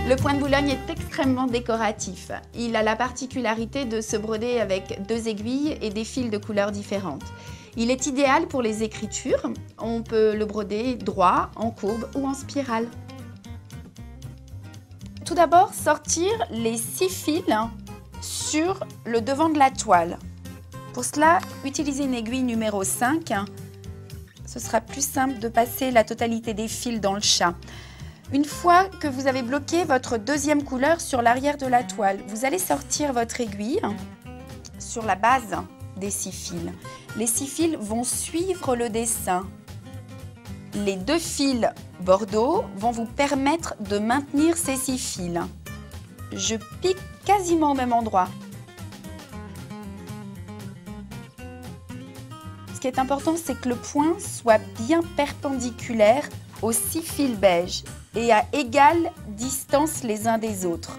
Le point de Boulogne est extrêmement décoratif. Il a la particularité de se broder avec 2 aiguilles et des fils de couleurs différentes. Il est idéal pour les écritures. On peut le broder droit, en courbe ou en spirale. Tout d'abord, sortir les 6 fils sur le devant de la toile. Pour cela, utilisez une aiguille numéro 5. Ce sera plus simple de passer la totalité des fils dans le chat. Une fois que vous avez bloqué votre deuxième couleur sur l'arrière de la toile, vous allez sortir votre aiguille sur la base des 6 fils. Les 6 fils vont suivre le dessin. Les 2 fils bordeaux vont vous permettre de maintenir ces 6 fils. Je pique quasiment au même endroit. Ce qui est important, c'est que le point soit bien perpendiculaire aux 6 fils beige et à égale distance les uns des autres.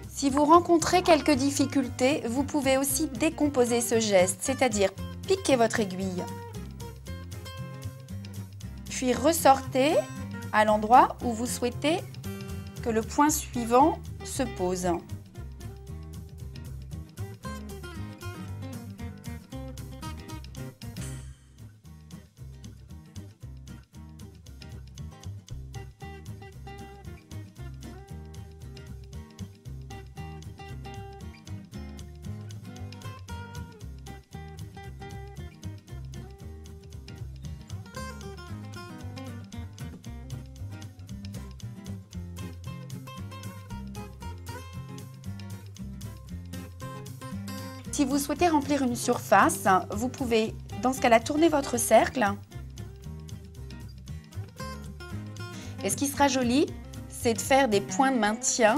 Si vous rencontrez quelques difficultés, vous pouvez aussi décomposer ce geste, c'est-à-dire piquer votre aiguille, puis ressortez à l'endroit où vous souhaitez que le point suivant se pose. Si vous souhaitez remplir une surface, vous pouvez, dans ce cas-là, tourner votre cercle. Et ce qui sera joli, c'est de faire des points de maintien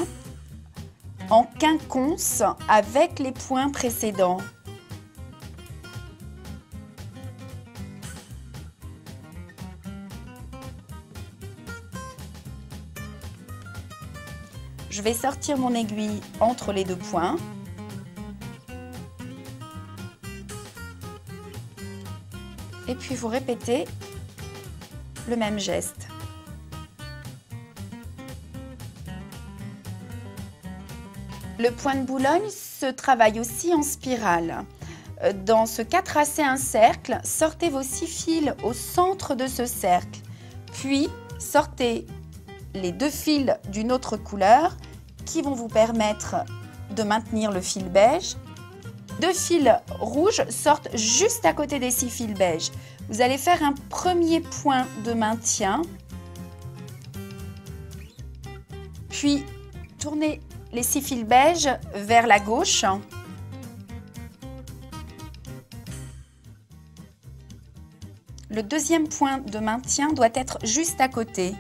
en quinconce avec les points précédents. Je vais sortir mon aiguille entre les 2 points. Et puis vous répétez le même geste. Le point de Boulogne se travaille aussi en spirale. Dans ce cas, tracez un cercle, sortez vos 6 fils au centre de ce cercle, puis sortez les 2 fils d'une autre couleur qui vont vous permettre de maintenir le fil beige. 2 fils rouges sortent juste à côté des 6 fils beige. Vous allez faire un premier point de maintien, puis tournez les 6 fils beige vers la gauche. Le deuxième point de maintien doit être juste à côté.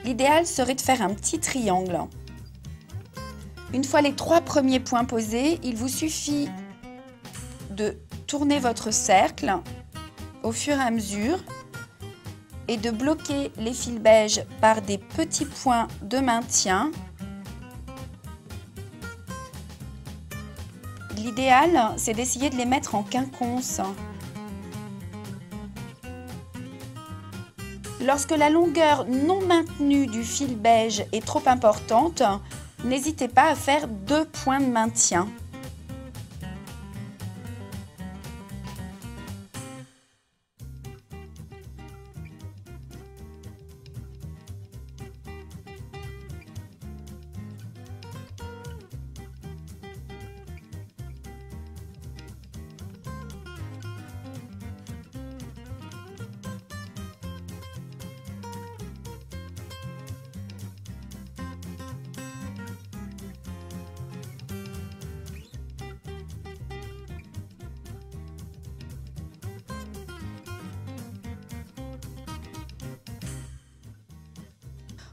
L'idéal serait de faire un petit triangle. Une fois les 3 premiers points posés, il vous suffit de tourner votre cercle au fur et à mesure et de bloquer les fils beige par des petits points de maintien. L'idéal, c'est d'essayer de les mettre en quinconce. Lorsque la longueur non maintenue du fil beige est trop importante, n'hésitez pas à faire 2 points de maintien.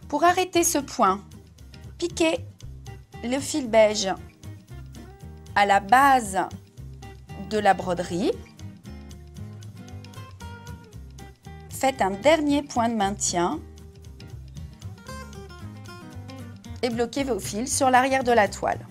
Pour arrêter ce point, piquez le fil beige à la base de la broderie. Faites un dernier point de maintien et bloquez vos fils sur l'arrière de la toile.